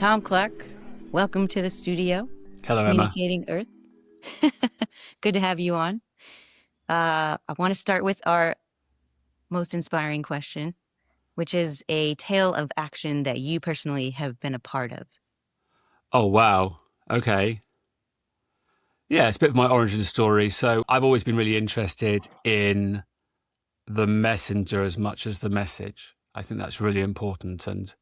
Tom Clark, welcome to the studio, Hello, Emma. Communicating Earth. Good to have you on. I want to start with our most inspiring question, which is a tale of action that you personally have been a part of. Oh, wow. Okay. Yeah, it's a bit of my origin story. So I've always been really interested in the messenger as much as the message. I think that's really important. And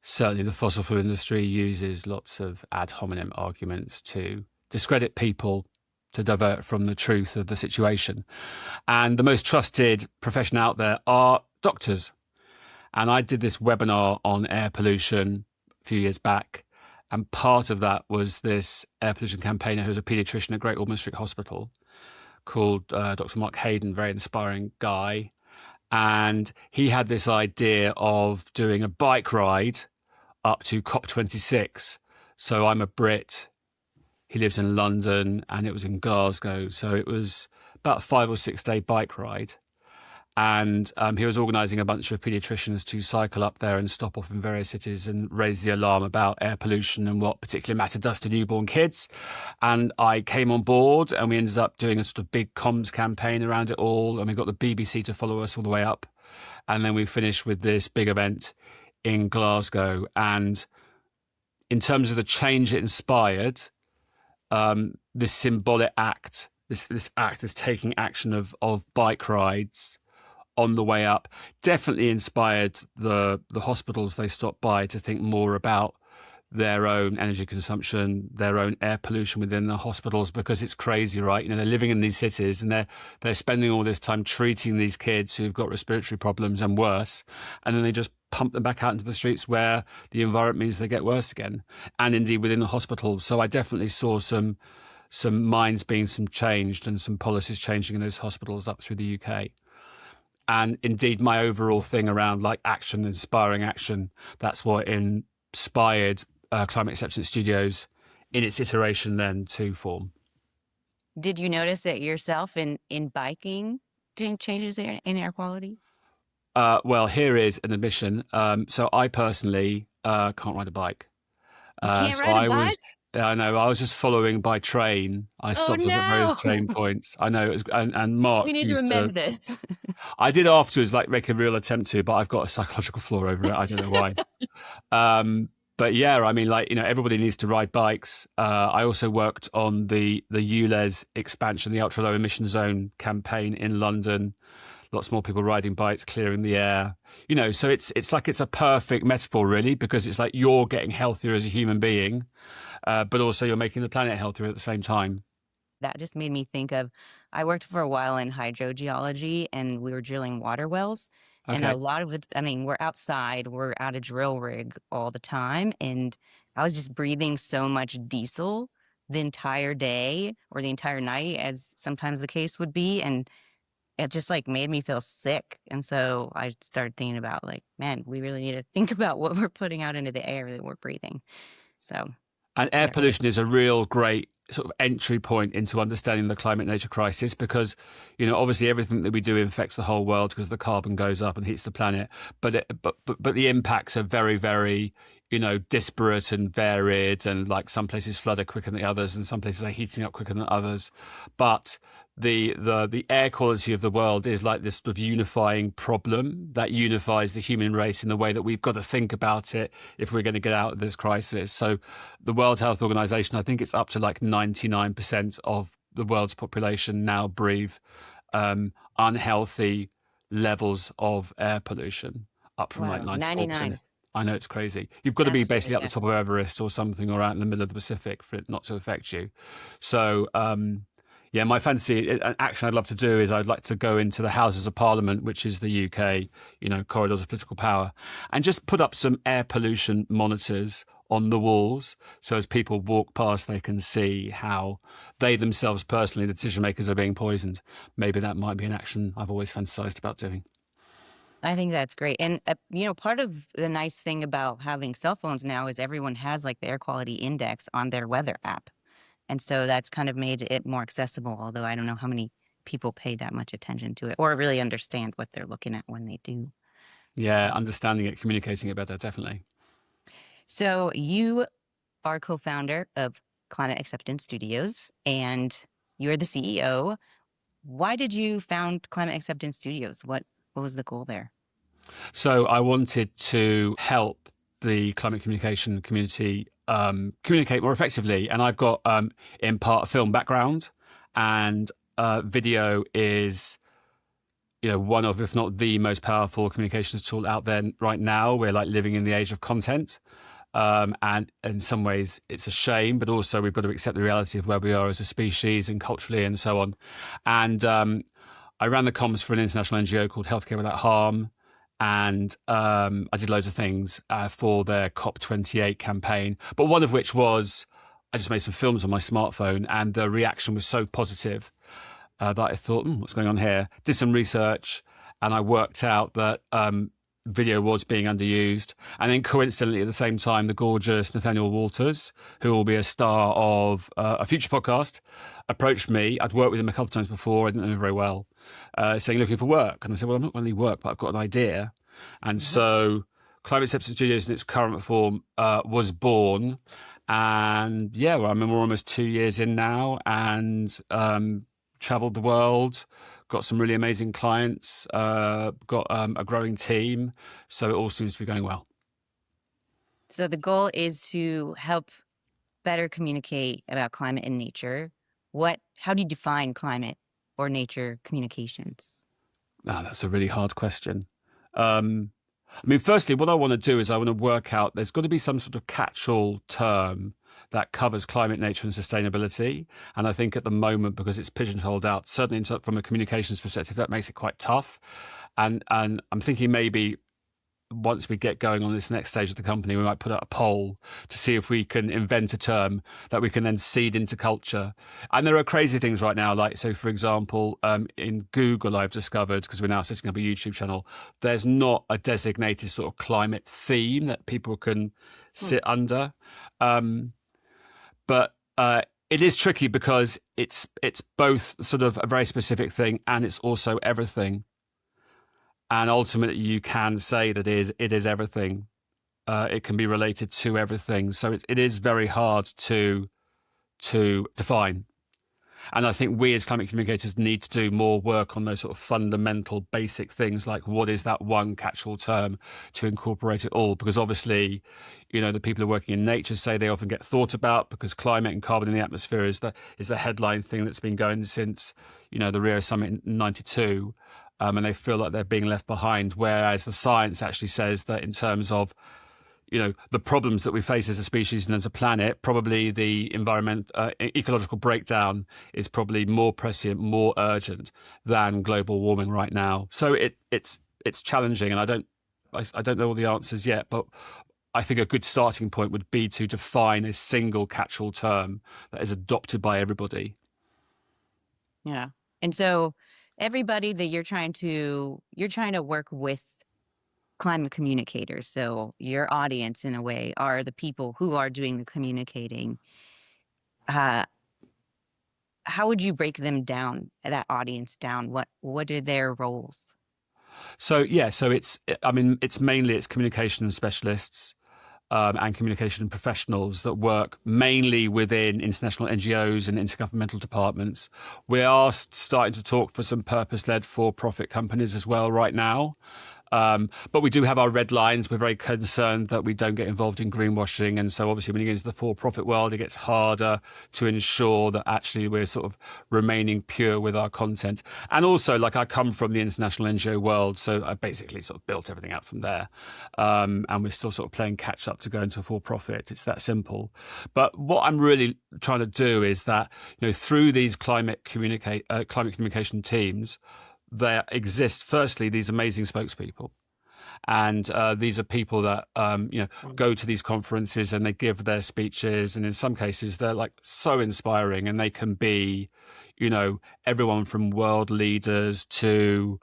certainly the fossil fuel industry uses lots of ad hominem arguments to discredit people, to divert from the truth of the situation. And the most trusted profession out there are doctors. And I did this webinar on air pollution a few years back. And part of that was this air pollution campaigner who's a paediatrician at Great Ormond Street Hospital called Dr. Mark Hayden, very inspiring guy. And he had this idea of doing a bike ride up to COP26. So I'm a Brit. He lives in London and it was in Glasgow. So it was about a 5 or 6 day bike ride. And he was organising a bunch of paediatricians to cycle up there and stop off in various cities and raise the alarm about air pollution and what particular matter does to newborn kids. And I came on board and we ended up doing a sort of big comms campaign around it all. And we got the BBC to follow us all the way up. And then we finished with this big event in Glasgow. And in terms of the change it inspired, this symbolic act, this act is taking action of bike rides on the way up, definitely inspired the hospitals they stopped by to think more about their own energy consumption, their own air pollution within the hospitals, because it's crazy, right? You know, they're living in these cities and they're spending all this time treating these kids who've got respiratory problems and worse, and then they just pump them back out into the streets where the environment means they get worse again, and indeed within the hospitals. So I definitely saw some minds being changed and some policies changing in those hospitals up through the UK. And indeed, my overall thing around like action, inspiring action, that's what inspired Climate Acceptance Studios in its iteration then to form. Did you notice that yourself in biking doing changes in air quality? Well, here is an admission. So I personally can't ride a bike. You can't So ride a I was, bike? I know, I was just following by train. I Oh stopped off at various no! train points. I know, it was, and Mark We need to used to. amend this. I did afterwards, like make a real attempt to, but I've got a psychological flaw over it. I don't know why. But yeah, I mean, like, you know, everybody needs to ride bikes. I also worked on the ULEZ expansion, the ultra low emission zone campaign in London. Lots more people riding bikes, clearing the air. You know, so it's like it's a perfect metaphor, really, because it's like you're getting healthier as a human being, but also you're making the planet healthier at the same time. That just made me think of, I worked for a while in hydrogeology and we were drilling water wells. And a Okay. lot of it, I mean, we're outside, we're at a drill rig all the time. And I was just breathing so much diesel the entire day or the entire night, as sometimes the case would be. And it just like made me feel sick. And so I started thinking about like, man, we really need to think about what we're putting out into the air that we're breathing. So And air yeah, really. pollution is a real great sort of entry point into understanding the climate nature crisis, because, you know, obviously everything that we do affects the whole world because the carbon goes up and heats the planet. But the impacts are very, very, you know, disparate and varied, and like some places flood are quicker than others and some places are heating up quicker than others. But the air quality of the world is like this sort of unifying problem that unifies the human race in the way that we've got to think about it if we're going to get out of this crisis. So the World Health Organization, I think it's up to like 99% of the world's population now breathe unhealthy levels of air pollution, up from like Wow, 94%. 99. I know, it's crazy. You've got to be That's basically really at the top of Everest or something, or out in the middle of the Pacific for it not to affect you. So, yeah, my fantasy, an action I'd love to do is I'd like to go into the Houses of Parliament, which is the UK, you know, corridors of political power, and just put up some air pollution monitors on the walls. So as people walk past, they can see how they themselves personally, the decision makers, are being poisoned. Maybe that might be an action I've always fantasized about doing. I think that's great. And, part of the nice thing about having cell phones now is everyone has like the air quality index on their weather app. And so that's kind of made it more accessible, although I don't know how many people pay that much attention to it or really understand what they're looking at when they do. Yeah, So, understanding it, communicating it better, definitely. So you are co-founder of Climate Acceptance Studios, and you're the CEO. Why did you found Climate Acceptance Studios? What was the goal there? So I wanted to help the climate communication community communicate more effectively. And I've got, in part, a film background, and video is, one of, if not the most powerful communications tool out there right now. We're like living in the age of content. And in some ways, it's a shame, but also we've got to accept the reality of where we are as a species and culturally and so on. And I ran the comms for an international NGO called Healthcare Without Harm. And I did loads of things for their COP28 campaign, but one of which was I just made some films on my smartphone, and the reaction was so positive that I thought, what's going on here? Did some research, and I worked out that video was being underused. And then coincidentally, at the same time, the gorgeous Nathaniel Walters, who will be a star of a future podcast, approached me. I'd worked with him a couple of times before. I didn't know him very well, saying, looking for work. And I said, well, I'm not going to work, but I've got an idea. And so Climate Acceptance Studios in its current form was born. And yeah, well, I mean, we're almost 2 years in now, and traveled the world, got some really amazing clients, got a growing team. So it all seems to be going well. So the goal is to help better communicate about climate and nature. How do you define climate or nature communications? That's a really hard question. I mean, firstly, what I want to do is I want to work out, there's got to be some sort of catch-all term that covers climate, nature and sustainability. And I think at the moment, because it's pigeonholed out, certainly from a communications perspective, that makes it quite tough. And I'm thinking maybe once we get going on this next stage of the company, we might put out a poll to see if we can invent a term that we can then seed into culture. And there are crazy things right now, like, so for example, in Google, I've discovered, because we're now setting up a YouTube channel, there's not a designated sort of climate theme that people can sit under. But it is tricky because it's both sort of a very specific thing and it's also everything. And ultimately, you can say that it is everything. It can be related to everything. So it is very hard to define. And I think we as climate communicators need to do more work on those sort of fundamental basic things, like what is that one catch-all term to incorporate it all? Because obviously, the people who are working in nature say they often get thought about because climate and carbon in the atmosphere is the headline thing that's been going since, the Rio summit in 92. And they feel like they're being left behind, whereas the science actually says that in terms of the problems that we face as a species and as a planet, probably the ecological breakdown is probably more prescient, more urgent than global warming right now. So it's challenging, and I don't know all the answers yet, but I think a good starting point would be to define a single catch-all term that is adopted by everybody. Yeah. And so everybody that you're trying to work with climate communicators. So your audience, in a way, are the people who are doing the communicating. How would you break them down, that audience down? What are their roles? So it's mainly communication specialists and communication professionals that work mainly within international NGOs and intergovernmental departments. We are starting to talk for some purpose-led for-profit companies as well right now. But we do have our red lines. We're very concerned that we don't get involved in greenwashing. And so obviously when you get into the for-profit world, it gets harder to ensure that actually we're sort of remaining pure with our content. And also, like, I come from the international NGO world, so I basically sort of built everything out from there. And we're still sort of playing catch up to go into for-profit. It's that simple. But what I'm really trying to do is that, through these climate communication teams, there exist, firstly, these amazing spokespeople. And these are people that, go to these conferences and they give their speeches. And in some cases, they're like so inspiring, and they can be, everyone from world leaders to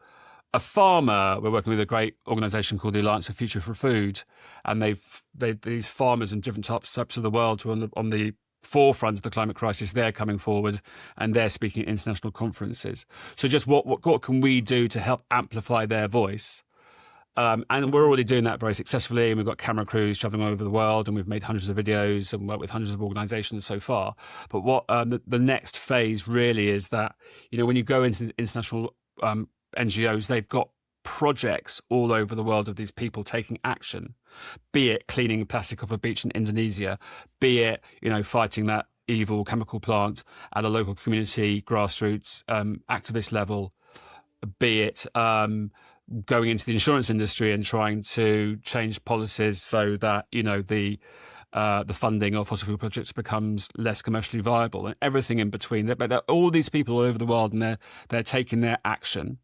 a farmer. We're working with a great organization called the Alliance for Future for Food. And these farmers in different types of the world who are on the forefront of the climate crisis, they're coming forward and they're speaking at international conferences. So just what can we do to help amplify their voice? And we're already doing that very successfully. And we've got camera crews traveling all over the world, and we've made hundreds of videos and worked with hundreds of organizations so far. But what the next phase really is that, when you go into international NGOs, they've got projects all over the world of these people taking action, be it cleaning plastic off a beach in Indonesia, be it, fighting that evil chemical plant at a local community, grassroots, activist level, be it going into the insurance industry and trying to change policies so that the funding of fossil fuel projects becomes less commercially viable, and everything in between. But all these people all over the world, and they're taking their action,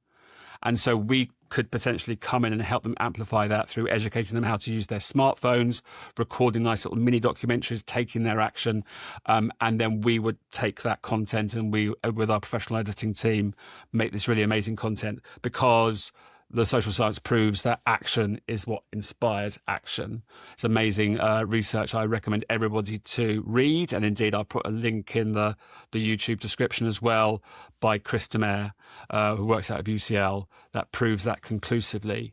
and so we could potentially come in and help them amplify that through educating them how to use their smartphones, recording nice little mini documentaries, taking their action, and then we would take that content and we, with our professional editing team, make this really amazing content, because the social science proves that action is what inspires action. It's amazing research I recommend everybody to read. And indeed, I'll put a link in the YouTube description as well by Chris DeMare, who works out of UCL, that proves that conclusively.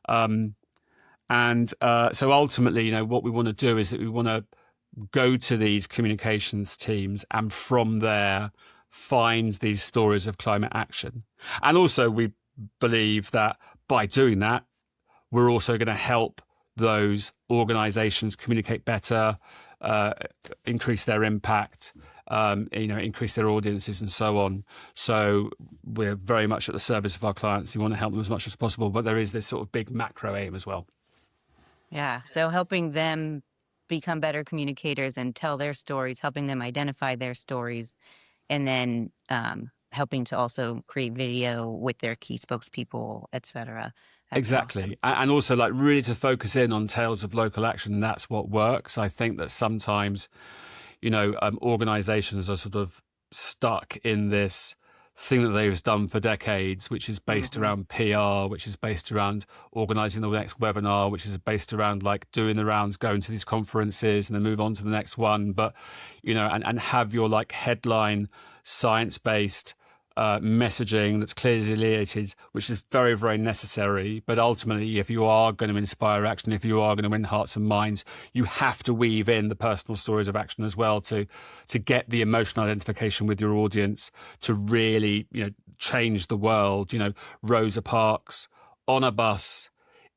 So ultimately, what we want to do is that we want to go to these communications teams and from there find these stories of climate action. And also we believe that by doing that, we're also going to help those organizations communicate better, increase their impact, increase their audiences and so on. So we're very much at the service of our clients. We want to help them as much as possible, but there is this sort of big macro aim as well. Yeah. So helping them become better communicators and tell their stories, helping them identify their stories, and then helping to also create video with their key spokespeople, et cetera. Exactly. Awesome. And also really to focus in on tales of local action. That's what works. I think that sometimes, organizations are sort of stuck in this thing that they've done for decades, which is based around PR, which is based around organizing the next webinar, which is based around doing the rounds, going to these conferences and then move on to the next one. But, and have your headline science-based messaging that's clearly delineated, which is very, very necessary. But ultimately, if you are going to inspire action, if you are going to win hearts and minds, you have to weave in the personal stories of action as well to get the emotional identification with your audience, to really, change the world. Rosa Parks on a bus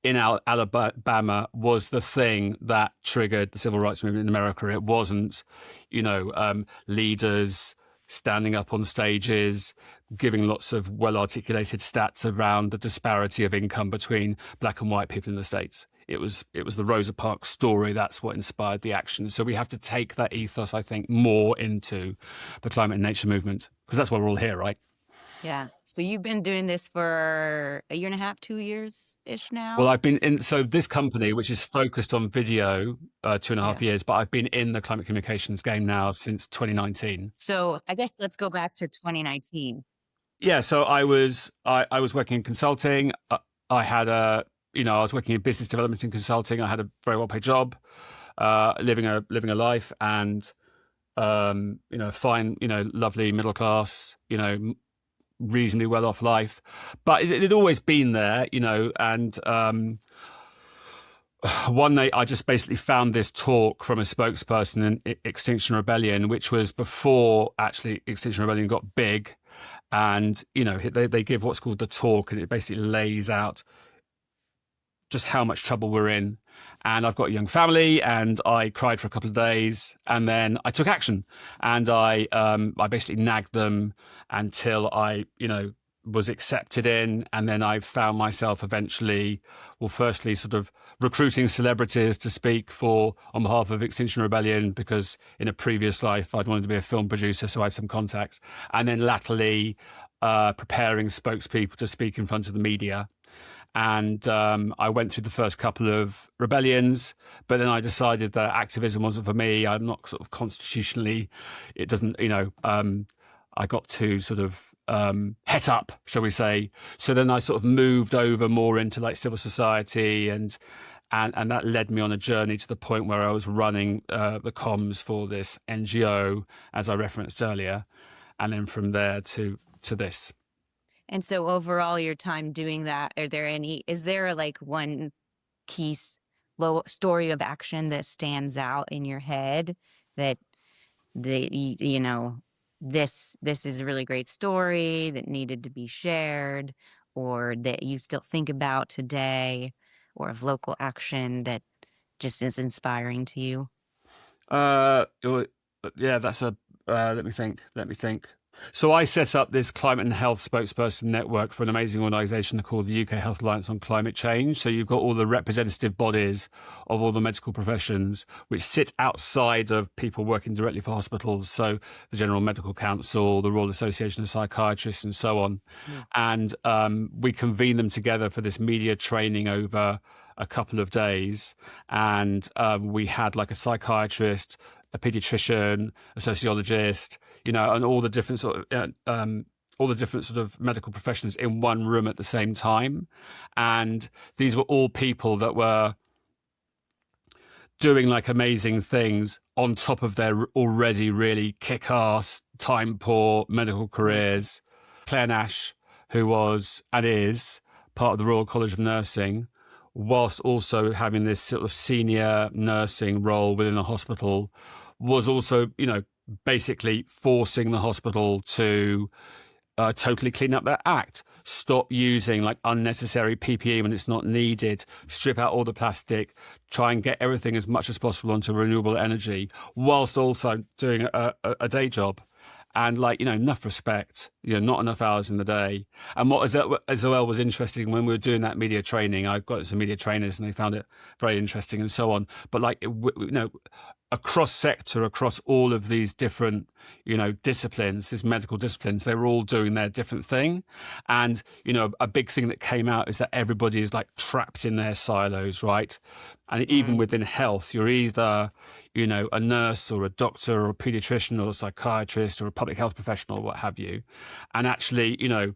in Alabama was the thing that triggered the civil rights movement in America. It wasn't, leaders standing up on stages, giving lots of well-articulated stats around the disparity of income between black and white people in the States. It was the Rosa Parks story. That's what inspired the action. So we have to take that ethos, I think, more into the climate and nature movement, because that's why we're all here, right? Yeah. So you've been doing this for a year and a half, 2 years-ish now? Well, I've been in, so this company, which is focused on video, 2.5 years, but I've been in the climate communications game now since 2019. So I guess let's go back to 2019. Yeah. So I was working in consulting. I was working in business development and consulting. I had a very well-paid job, living a life, and fine, lovely middle class, reasonably well-off life, but it had always been there, and one night I just basically found this talk from a spokesperson in Extinction Rebellion, which was before actually Extinction Rebellion got big, and they give what's called the talk, and it basically lays out just how much trouble we're in. And I've got a young family, and I cried for a couple of days, and then I took action, and I basically nagged them until I, was accepted in. And then I found myself eventually, firstly sort of recruiting celebrities to speak on behalf of Extinction Rebellion, because in a previous life I'd wanted to be a film producer, so I had some contacts. And then latterly preparing spokespeople to speak in front of the media. And I went through the first couple of rebellions, but then I decided that activism wasn't for me. I'm not sort of constitutionally, it doesn't, I got too sort of het up, shall we say. So then I sort of moved over more into civil society, and that led me on a journey to the point where I was running the comms for this NGO, as I referenced earlier, and then from there to this. And so overall, your time doing that, is there like one key story of action that stands out in your head that you know, this is a really great story that needed to be shared, or that you still think about today, or of local action that just is inspiring to you? Well, yeah, that's a. Let me think. Let me think. So I set up this climate and health spokesperson network for an amazing organisation called the UK Health Alliance on Climate Change. So you've got all the representative bodies of all the medical professions which sit outside of people working directly for hospitals. So the General Medical Council, the Royal Association of Psychiatrists, and so on. Mm. And we convene them together for this media training over a couple of days. And we had like a psychiatrist, a pediatrician, a sociologist, you know, and all the different sort of medical professions in one room at the same time. And these were all people that were doing like amazing things on top of their already really kick-ass, time-poor medical careers. Claire Nash, who was and is part of the Royal College of Nursing, whilst also having this sort of senior nursing role within a hospital, was also, you know, basically forcing the hospital to totally clean up their act, stop using like unnecessary PPE when it's not needed, strip out all the plastic, try and get everything as much as possible onto renewable energy, whilst also doing a day job. And like, you know, enough respect, you know, not enough hours in the day. And what as well was interesting when we were doing that media training, I got some media trainers and they found it very interesting and so on. But like, you know, across sector, across all of these different, you know, disciplines, these medical disciplines, they were all doing their different thing. And, you know, a big thing that came out is that everybody is like trapped in their silos, right? And even within health, you're either, you know, a nurse or a doctor or a pediatrician or a psychiatrist or a public health professional, what have you. And actually, you know,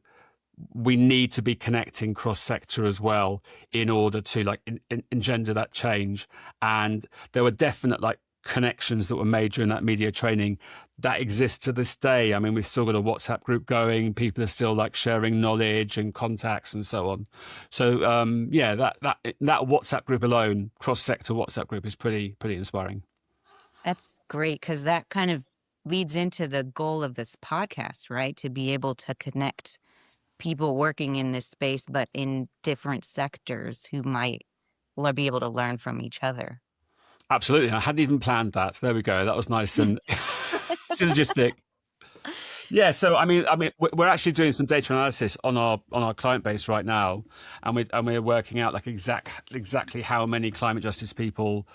we need to be connecting cross sector as well in order to like engender that change. And there were definite like connections that were made during that media training that exist to this day. I mean, we've still got a WhatsApp group going. People are still like sharing knowledge and contacts and so on. So yeah, that WhatsApp group alone, cross-sector WhatsApp group, is pretty inspiring. That's great, because that kind of leads into the goal of this podcast, right? To be able to connect people working in this space, but in different sectors who might be able to learn from each other. Absolutely. I hadn't even planned that. There we go. That was nice and synergistic. Yeah, so I mean, we're actually doing some data analysis on our client base right now, and we're working out like exactly how many climate justice people,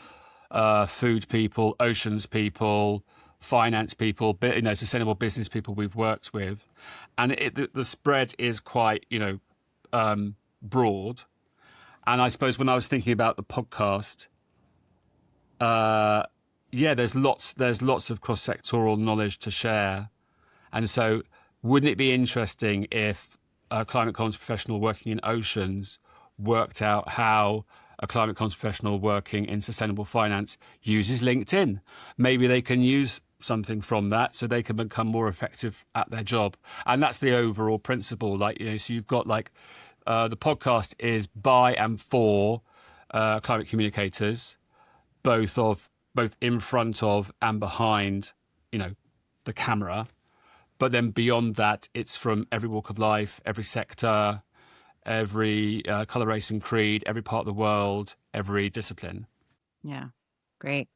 food people, oceans people, finance people, you know, sustainable business people we've worked with, and the spread is quite, you know, broad. And I suppose when I was thinking about the podcast, yeah, there's lots of cross-sectoral knowledge to share. And so wouldn't it be interesting if a climate comms professional working in oceans worked out how a climate comms professional working in sustainable finance uses LinkedIn? Maybe they can use something from that so they can become more effective at their job. And that's the overall principle. Like, you know, so you've got like the podcast is by and for climate communicators, both in front of and behind, you know, the camera. But then beyond that, it's from every walk of life, every sector, every colour, race and creed, every part of the world, every discipline. Yeah, great.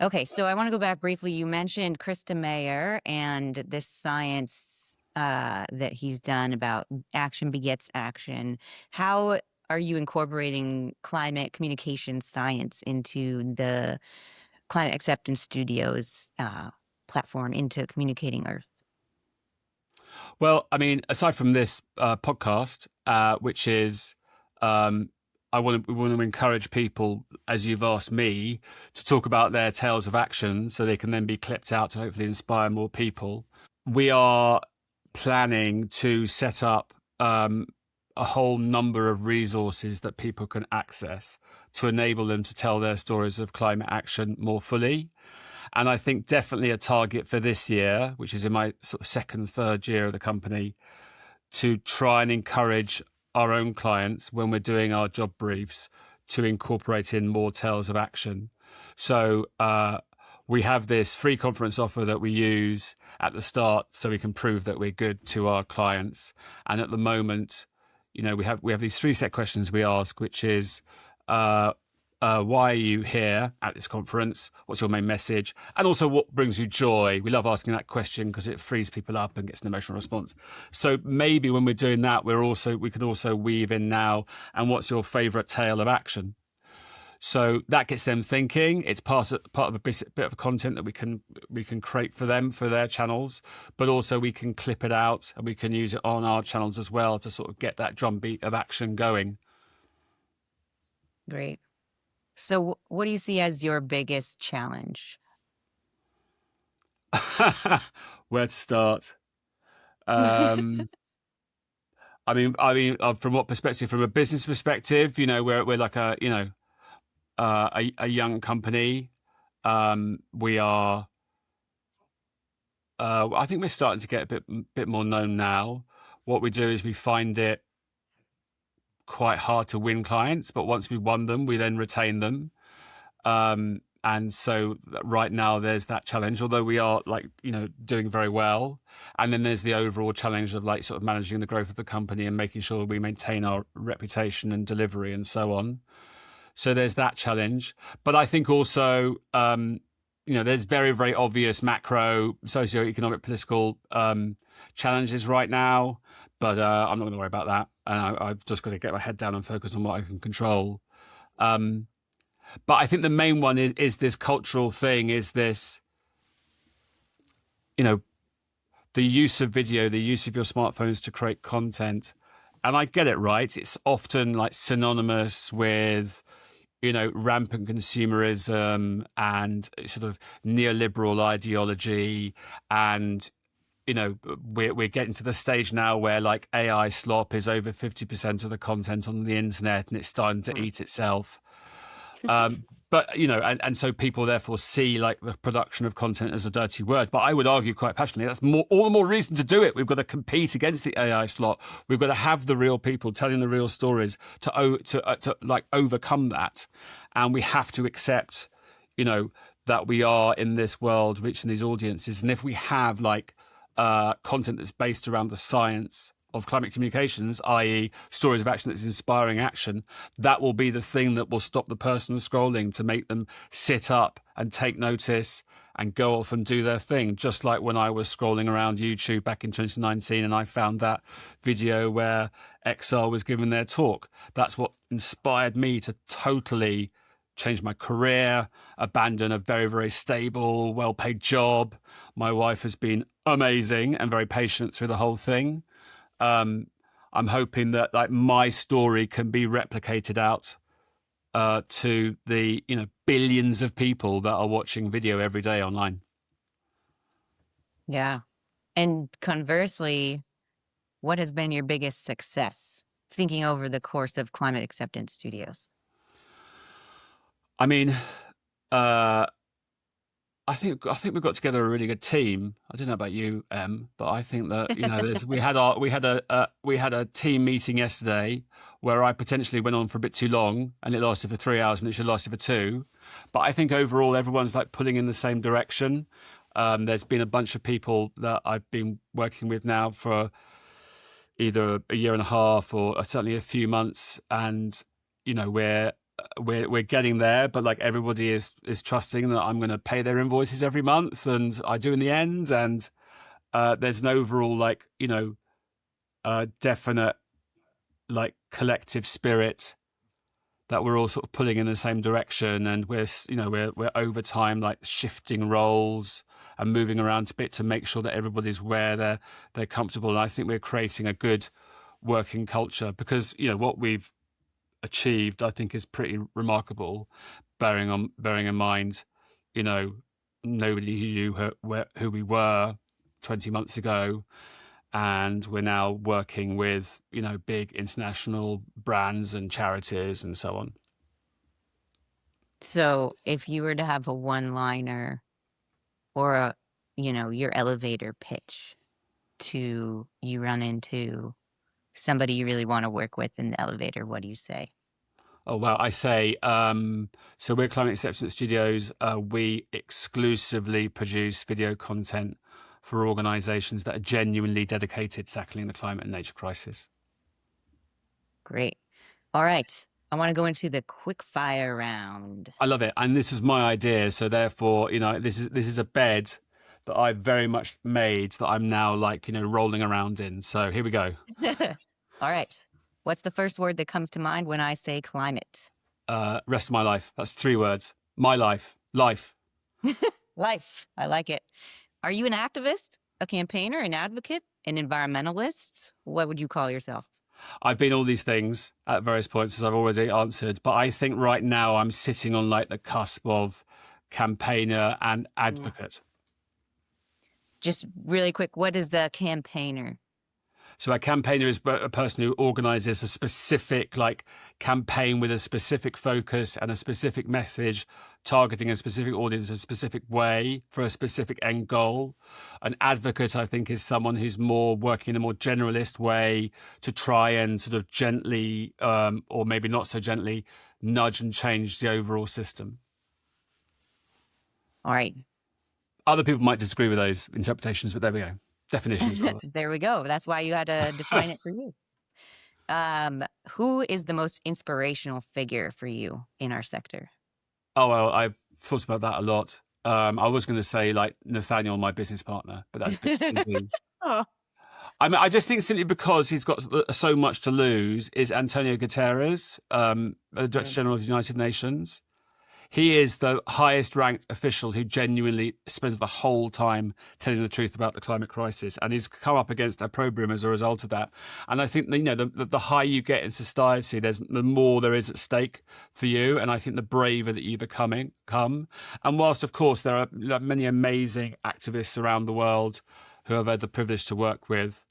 Okay, so I want to go back briefly. You mentioned Krista Mayer and this science that he's done about action begets action. How are you incorporating climate communication science into the Climate Acceptance Studios platform, into Communicating Earth? Well, I mean, aside from this podcast, which is, we want to encourage people, as you've asked me, to talk about their tales of action so they can then be clipped out to hopefully inspire more people. We are planning to set up a whole number of resources that people can access to enable them to tell their stories of climate action more fully. And I think definitely a target for this year, which is in my sort of second, third year of the company, to try and encourage our own clients when we're doing our job briefs to incorporate in more tales of action. So we have this free conference offer that we use at the start so we can prove that we're good to our clients. And at the moment, we have these three set questions we ask, which is why are you here at this conference? What's your main message? And also, what brings you joy? We love asking that question because it frees people up and gets an emotional response. So maybe when we're doing that, we could also weave in now, and what's your favorite tale of action? So that gets them thinking. It's part of a bit of content that we can create for them for their channels, but also we can clip it out and we can use it on our channels as well to sort of get that drumbeat of action going. Great. So what do you see as your biggest challenge? Where to start? From what perspective? From a business perspective, we're like a young company. We are. I think we're starting to get a bit more known now. What we do is we find it quite hard to win clients, but once we won them, we then retain them. And so right now there's that challenge, although we are doing very well. And then there's the overall challenge of sort of managing the growth of the company and making sure we maintain our reputation and delivery and so on. So there's that challenge. But I think also, there's very, very obvious macro, socioeconomic, political challenges right now. But I'm not going to worry about that. I've just got to get my head down and focus on what I can control. But I think the main one is this cultural thing, is this, the use of video, the use of your smartphones to create content. And I get it, right? It's often synonymous with, rampant consumerism and sort of neoliberal ideology. And, we're getting to the stage now where AI slop is over 50% of the content on the internet and it's starting to eat itself. But, and so people therefore see the production of content as a dirty word. But I would argue quite passionately, that's all the more reason to do it. We've got to compete against the AI slot. We've got to have the real people telling the real stories to overcome that. And we have to accept, that we are in this world reaching these audiences. And if we have content that's based around the science of climate communications, i.e. stories of action that's inspiring action, that will be the thing that will stop the person scrolling to make them sit up and take notice and go off and do their thing. Just like when I was scrolling around YouTube back in 2019 and I found that video where XR was giving their talk. That's what inspired me to totally change my career, abandon a very, very stable, well-paid job. My wife has been amazing and very patient through the whole thing. I'm hoping that my story can be replicated out to the billions of people that are watching video every day online. Yeah. And conversely, what has been your biggest success thinking over the course of Climate Acceptance Studios? I mean, I think we got together a really good team. I don't know about you, Em, but I think that we had a team meeting yesterday where I potentially went on for a bit too long, and it lasted for 3 hours when it should have lasted for 2. But I think overall everyone's pulling in the same direction. There's been a bunch of people that I've been working with now for either a year and a half or certainly a few months, and we're getting there, but everybody is trusting that I'm going to pay their invoices every month, and I do in the end. And there's an overall definite collective spirit that we're all sort of pulling in the same direction, and we're over time shifting roles and moving around a bit to make sure that everybody's where they're comfortable. And I think we're creating a good working culture, because what we've achieved, I think, is pretty remarkable, bearing in mind, nobody knew who we were 20 months ago, and we're now working with big international brands and charities and so on. So if you were to have a one-liner or your elevator pitch to you run into somebody you really want to work with in the elevator, what do you say? Oh, well, I say, so we're Climate Acceptance Studios. We exclusively produce video content for organizations that are genuinely dedicated to tackling the climate and nature crisis. Great. All right. I want to go into the quick fire round. I love it. And this was my idea. So therefore, this is a bed that I very much made that I'm now like, rolling around in. So here we go. All right. What's the first word that comes to mind when I say climate? Rest of my life. That's 3 words. My life. Life. Life. I like it. Are you an activist, a campaigner, an advocate, an environmentalist? What would you call yourself? I've been all these things at various points, as I've already answered. But I think right now I'm sitting on like the cusp of campaigner and advocate. Just really quick, what is a campaigner? So a campaigner is a person who organizes a specific campaign with a specific focus and a specific message, targeting a specific audience a specific way for a specific end goal. An advocate, I think, is someone who's more working in a more generalist way to try and sort of gently, or maybe not so gently, nudge and change the overall system. All right. Other people might disagree with those interpretations, but there we go. Definitions. There we go. That's why you had to define it for you. Who is the most inspirational figure for you in our sector? Oh, well, I've thought about that a lot. I was going to say like Nathaniel, my business partner, but that's a bit easy. Oh. I mean, I just think simply because he's got so much to lose is Antonio Guterres, the Director General of the United Nations. He is the highest ranked official who genuinely spends the whole time telling the truth about the climate crisis. And he's come up against opprobrium as a result of that. And I think, the higher you get in society, the more there is at stake for you. And I think the braver that you become. And whilst, of course, there are many amazing activists around the world who I've had the privilege to work with,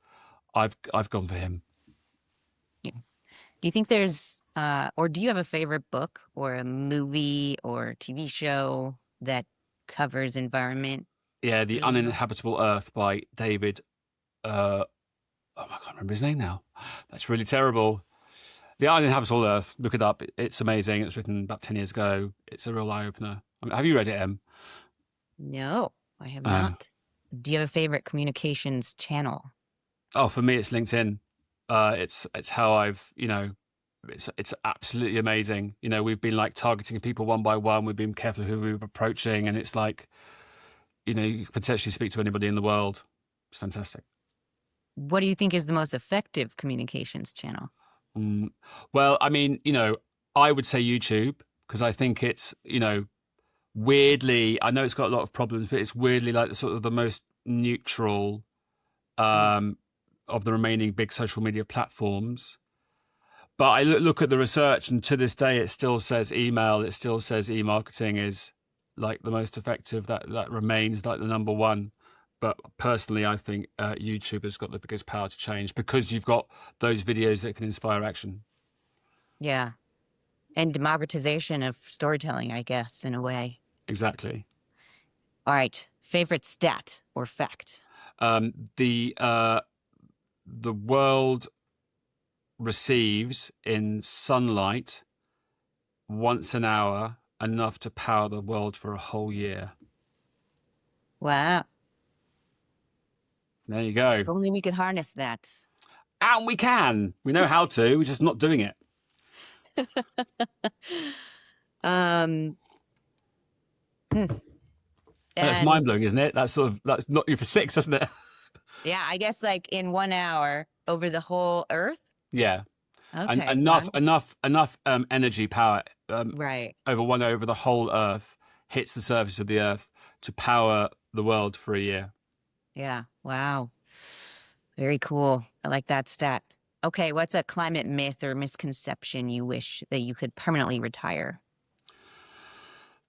I've gone for him. Yeah. Do you think there's or do you have a favorite book or a movie or TV show that covers environment? Yeah, The Uninhabitable Earth by David. I can't remember his name now. That's really terrible. The Uninhabitable Earth. Look it up. It's amazing. It was written about 10 years ago. It's a real eye opener. I mean, have you read it, Em? No, I have not. Do you have a favorite communications channel? Oh, for me, it's LinkedIn. It's how I've It's absolutely amazing. We've been targeting people one by one. We've been careful who we're approaching, and it's you can potentially speak to anybody in the world. It's fantastic. What do you think is the most effective communications channel? Well, I mean, I would say YouTube, because I think it's, weirdly, I know it's got a lot of problems, but it's weirdly like the most neutral of the remaining big social media platforms. But I look at the research, and to this day, it still says email. It still says e-marketing is the most effective. That remains the number one. But personally, I think YouTube has got the biggest power to change because you've got those videos that can inspire action. Yeah. And democratization of storytelling, I guess, in a way. Exactly. All right. Favorite stat or fact? The world receives in sunlight once an hour enough to power the world for a whole year. Wow. There you go. If only we could harness that. And we can. We know how to. We're just not doing it. That's mind-blowing, isn't it? That's not you for 6, isn't it? Yeah, I guess in 1 hour over the whole Earth. Yeah. Okay. And enough energy power right over the whole Earth hits the surface of the Earth to power the world for a year. Yeah. Wow. Very cool. I like that stat. Okay, what's a climate myth or misconception you wish that you could permanently retire?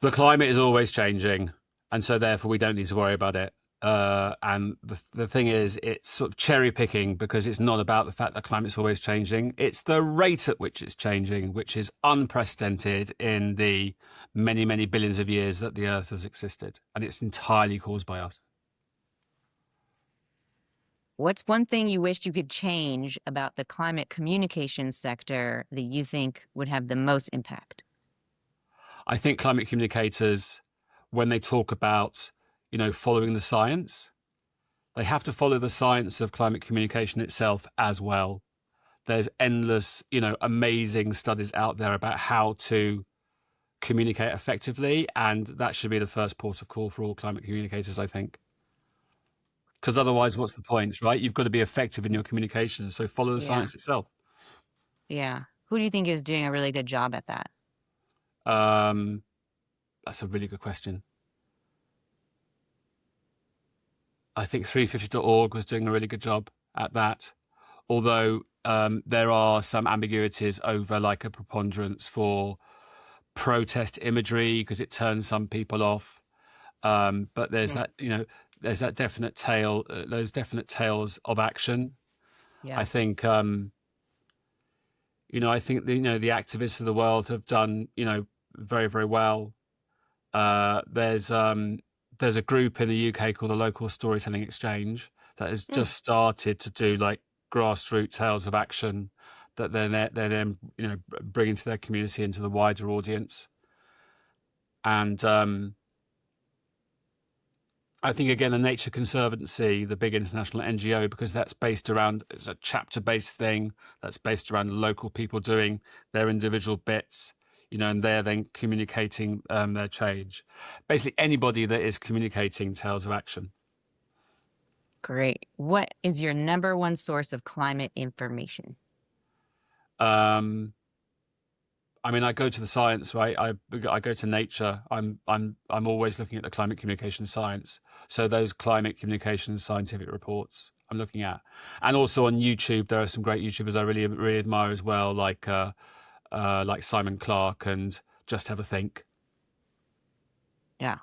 The climate is always changing, and so therefore we don't need to worry about it. And the thing is, it's sort of cherry picking because it's not about the fact that climate's always changing. It's the rate at which it's changing, which is unprecedented in the many, many billions of years that the Earth has existed. And it's entirely caused by us. What's one thing you wished you could change about the climate communications sector that you think would have the most impact? I think climate communicators, when they talk about, following the science, they have to follow the science of climate communication itself as well. There's endless, amazing studies out there about how to communicate effectively, and that should be the first port of call for all climate communicators, I think. Because otherwise, what's the point, right? You've got to be effective in your communication, so follow the Yeah. science itself. Yeah. Who do you think is doing a really good job at that? Um, that's a really good question. I think 350.org was doing a really good job at that, although there are some ambiguities over like a preponderance for protest imagery because it turns some people off. But there's that, there's that definite tail, those definite tails of action. Yeah. I think, I think the activists of the world have done, very, very well. There's a group in the UK called the Local Storytelling Exchange that has just started to do like grassroots tales of action that they're then bringing to their community and to the wider audience. And I think again the Nature Conservancy, the big international NGO, because that's based around, it's a chapter-based thing that's based around local people doing their individual bits. And they're then communicating their change. Basically, anybody that is communicating tales of action. Great. What is your number one source of climate information? I go to the science, right? I go to Nature. I'm always looking at the climate communication science. So those climate communication scientific reports I'm looking at, and also on YouTube there are some great YouTubers I really really admire as well, like Simon Clark and Just Have a Think. Yeah.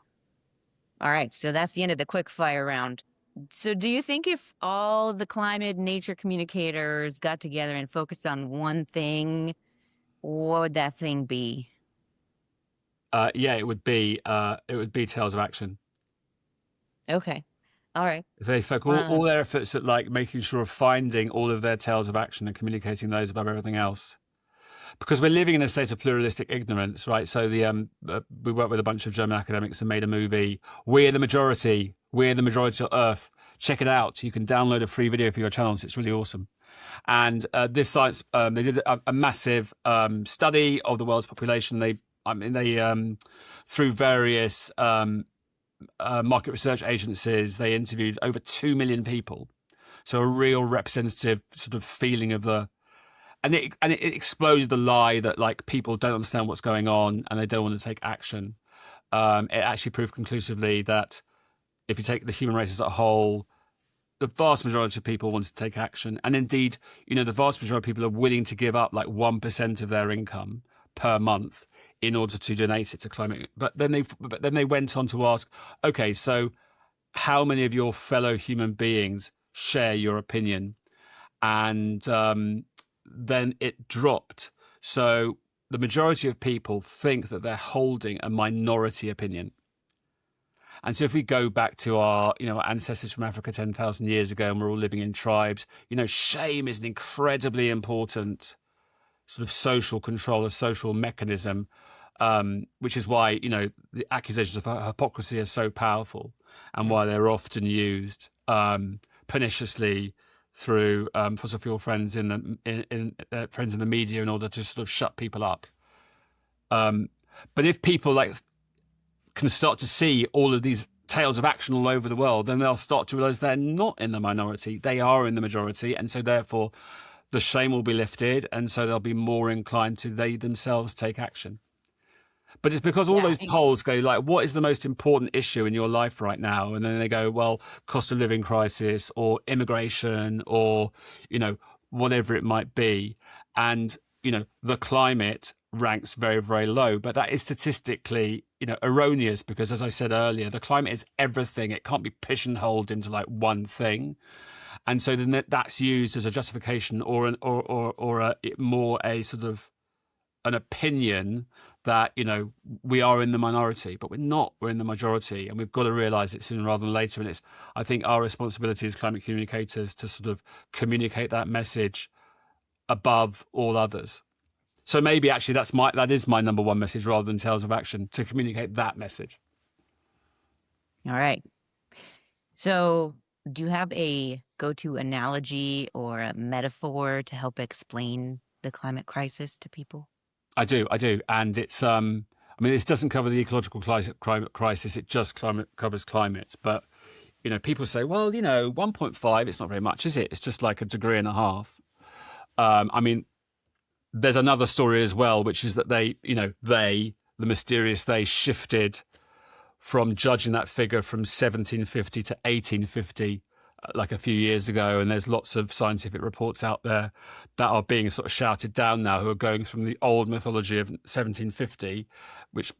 All right. So that's the end of the quick fire round. So do you think if all the climate nature communicators got together and focused on one thing, what would that thing be? Yeah, it would be Tales of Action. Okay. All right. If they focus all their efforts at like making sure of finding all of their tales of action and communicating those above everything else. Because we're living in a state of pluralistic ignorance, right? So we worked with a bunch of German academics and made a movie. We're the majority. We're the majority of Earth. Check it out. You can download a free video for your channels. It's really awesome. And this science, they did a massive study of the world's population. They through various market research agencies, they interviewed over 2 million people. So a real representative sort of feeling of the. And it exploded the lie that like people don't understand what's going on and they don't want to take action. It actually proved conclusively that if you take the human race as a whole, the vast majority of people want to take action. And indeed, the vast majority of people are willing to give up like 1% of their income per month in order to donate it to climate. But then they went on to ask, okay, so how many of your fellow human beings share your opinion? And then it dropped. So the majority of people think that they're holding a minority opinion. And so if we go back to our, ancestors from Africa 10,000 years ago, and we're all living in tribes, shame is an incredibly important sort of social control, a social mechanism, which is why, the accusations of hypocrisy are so powerful and why they're often used perniciously through fossil fuel friends in the media in order to sort of shut people up. But if people can start to see all of these tales of action all over the world, then they'll start to realize they're not in the minority; they are in the majority, and so therefore the shame will be lifted, and so they'll be more inclined to they themselves take action. But it's because all those polls go like, what is the most important issue in your life right now? And then they go, well, cost of living crisis or immigration or, whatever it might be. And, the climate ranks very, very low. But that is statistically, erroneous because, as I said earlier, the climate is everything. It can't be pigeonholed into like one thing. And so then that's used as a justification or a more a sort of an opinion that, we are in the minority, but we're not. We're in the majority, and we've got to realize it sooner rather than later. And it's, I think, our responsibility as climate communicators to sort of communicate that message above all others. So maybe actually that is my number one message rather than Tales of Action, to communicate that message. All right. So do you have a go-to analogy or a metaphor to help explain the climate crisis to people? I do. And it's, I mean, this doesn't cover the ecological climate crisis. It just covers climate. But, people say, well, 1.5, it's not very much, is it? It's just like a degree and a half. I mean, there's another story as well, which is that the mysterious they shifted from judging that figure from 1750 to 1850, like a few years ago. And there's lots of scientific reports out there that are being sort of shouted down now, who are going from the old mythology of 1750, which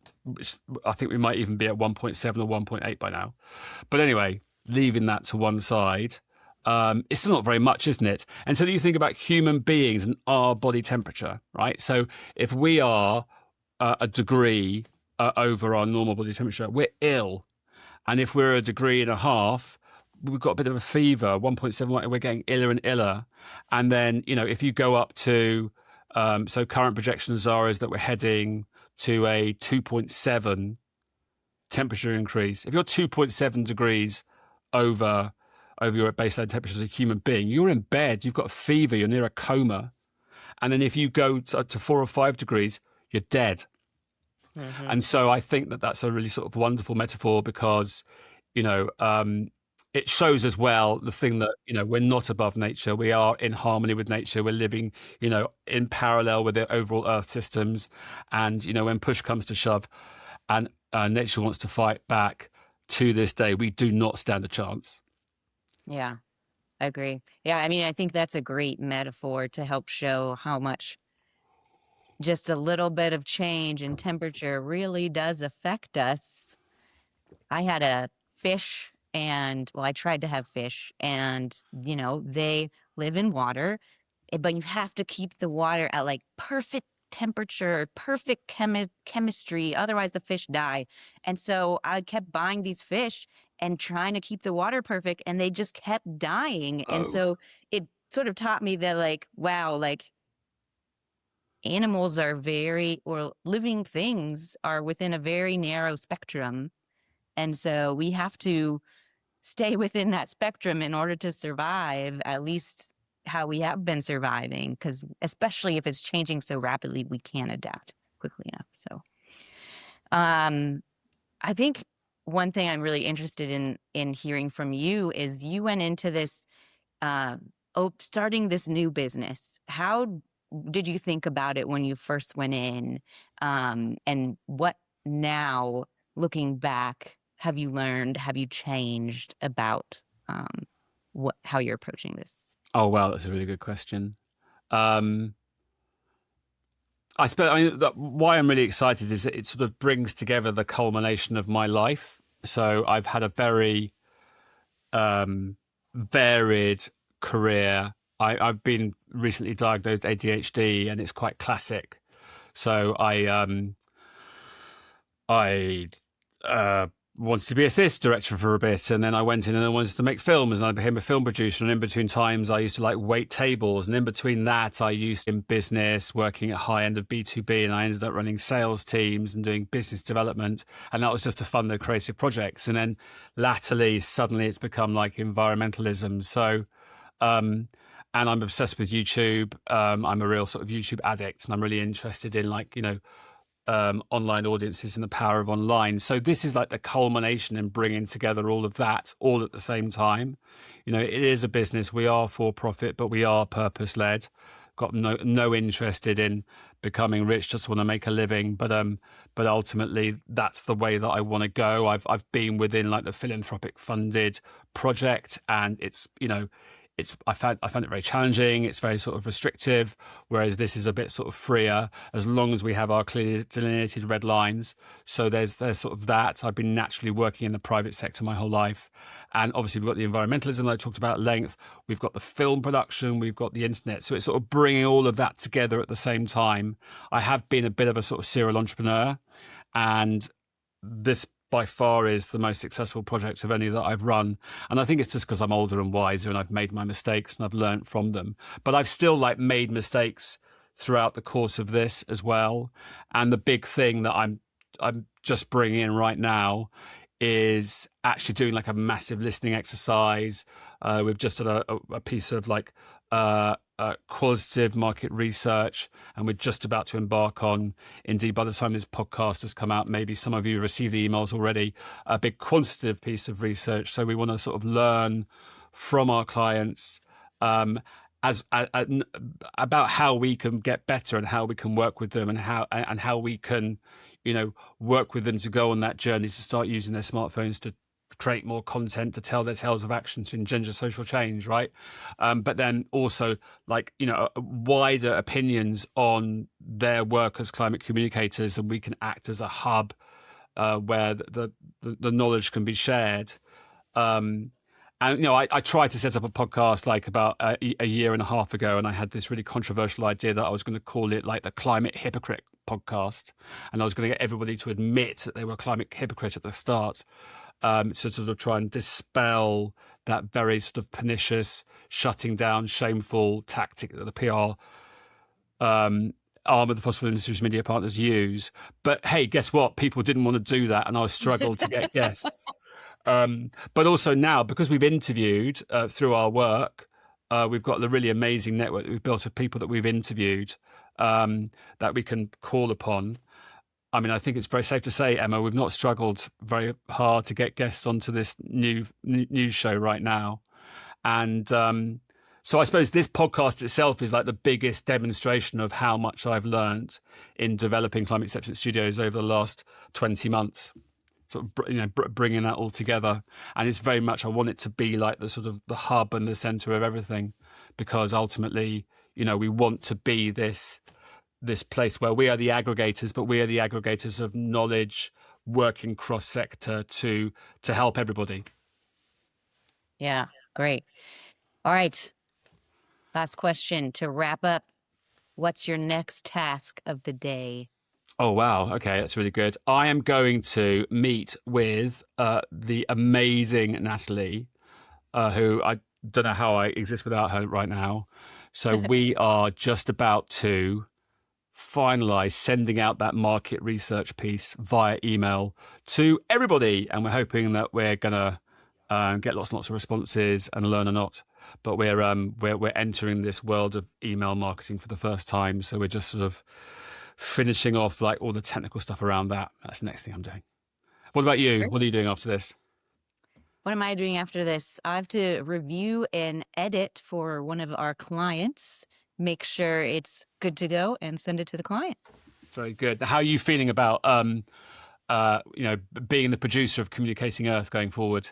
I think we might even be at 1.7 or 1.8 by now. But anyway, leaving that to one side, it's still not very much, isn't it? Until you think about human beings and our body temperature, right? So if we are a degree over our normal body temperature, we're ill. And if we're a degree and a half, we've got a bit of a fever. 1.7, we're getting iller and iller. And then, if you go up to, so current projections is that we're heading to a 2.7 temperature increase. If you're 2.7 degrees over your baseline temperature as a human being, you're in bed, you've got a fever, you're near a coma. And then if you go to 4 or 5 degrees, you're dead. Mm-hmm. And so I think that that's a really sort of wonderful metaphor, because, it shows as well the thing that, we're not above nature. We are in harmony with nature. We're living, in parallel with the overall Earth systems. And, when push comes to shove and nature wants to fight back, to this day, we do not stand a chance. Yeah, I agree. Yeah, I mean, I think that's a great metaphor to help show how much just a little bit of change in temperature really does affect us. I had a fish, and I tried to have fish, and, they live in water, but you have to keep the water at like perfect temperature, perfect chemistry, otherwise the fish die. And so I kept buying these fish and trying to keep the water perfect, and they just kept dying. And so it sort of taught me that, like, wow, like, animals are or living things are within a very narrow spectrum. And so we have to stay within that spectrum in order to survive, at least how we have been surviving, because especially if it's changing so rapidly, we can't adapt quickly enough. So I think one thing I'm really interested in hearing from you is you went into this, starting this new business. How did you think about it when you first went in? And what now, looking back, have you learned, have you changed about how you're approaching this? Oh, wow, that's a really good question. Why I'm really excited is that it sort of brings together the culmination of my life. So I've had a very varied career. I've been recently diagnosed ADHD, and it's quite classic. So I wanted to be a theatre director for a bit, and then I went in and I wanted to make films, and I became a film producer. And in between times, I used to wait tables, and in between that, I used in business, working at high end of B2B, and I ended up running sales teams and doing business development, and that was just to fund the creative projects. And then latterly, suddenly, it's become like environmentalism. So, and I'm obsessed with YouTube. I'm a real sort of YouTube addict, and I'm really interested in online audiences and the power of online. So this is like the culmination in bringing together all of that all at the same time. It is a business. We are for profit, but we are purpose led. Got no interested in becoming rich. Just want to make a living. But ultimately, that's the way that I want to go. I've been within like the philanthropic funded project, and it's I found it very challenging. It's very sort of restrictive, whereas this is a bit sort of freer as long as we have our clearly delineated red lines. So there's sort of that. I've been naturally working in the private sector my whole life, and obviously we've got the environmentalism that I talked about at length. We've got the film production. We've got the internet. So it's sort of bringing all of that together at the same time. I have been a bit of a sort of serial entrepreneur, and this by far is the most successful project of any that I've run. And I think it's just because I'm older and wiser and I've made my mistakes and I've learned from them. But I've still made mistakes throughout the course of this as well. And the big thing that I'm just bringing in right now is actually doing a massive listening exercise. We've just done a piece of qualitative market research, and we're just about to embark on, indeed by the time this podcast has come out, maybe some of you have received the emails already, a big quantitative piece of research. So we want to sort of learn from our clients about how we can get better and how we can work with them, and how we can work with them to go on that journey to start using their smartphones to create more content, to tell their tales of action, to engender social change, right? But then also wider opinions on their work as climate communicators, and we can act as a hub where the knowledge can be shared. And I tried to set up a podcast about a year and a half ago, and I had this really controversial idea that I was going to call it the Climate Hypocrite podcast, and I was going to get everybody to admit that they were a climate hypocrite at the start. To sort of try and dispel that very sort of pernicious, shutting down, shameful tactic that the PR arm of the fossil industry's media partners use. But hey, guess what? People didn't want to do that, and I struggled to get guests. But also now, because we've interviewed through our work, we've got the really amazing network that we've built of people that we've interviewed that we can call upon. I mean, I think it's very safe to say, Emma, we've not struggled very hard to get guests onto this new news show right now. And so I suppose this podcast itself is the biggest demonstration of how much I've learned in developing Climate Acceptance Studios over the last 20 months, sort of bringing that all together. And it's very much, I want it to be the sort of the hub and the center of everything, because ultimately, we want to be this place where we are the aggregators, but we are the aggregators of knowledge working cross-sector to help everybody. Yeah, great. All right. Last question to wrap up. What's your next task of the day? Oh, wow. Okay, that's really good. I am going to meet with the amazing Natalie, who I don't know how I exist without her right now. So we are just about to finalize sending out that market research piece via email to everybody, and we're hoping that we're gonna get lots and lots of responses and learn a lot. But we're entering this world of email marketing for the first time, so we're just sort of finishing off all the technical stuff around that. That's the next thing I'm doing. What about you? What are you doing after this? What am I doing after this? I have to review and edit for one of our clients, make sure it's good to go, and send it to the client. Very good. How are you feeling about being the producer of Communicating Earth going forward?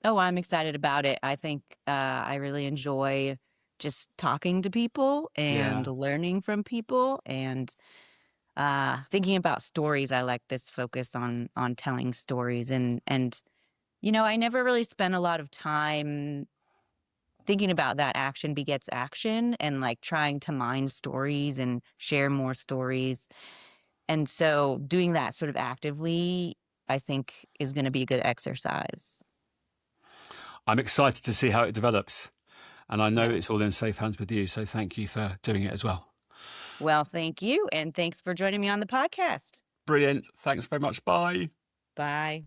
Oh, I'm excited about it. I think I really enjoy just talking to people and learning from people and thinking about stories. I like this focus on telling stories, and I never really spent a lot of time thinking about that action begets action and trying to mine stories and share more stories. And so doing that sort of actively, I think, is going to be a good exercise. I'm excited to see how it develops. And I know it's all in safe hands with you. So thank you for doing it as well. Well, thank you. And thanks for joining me on the podcast. Brilliant. Thanks very much. Bye. Bye.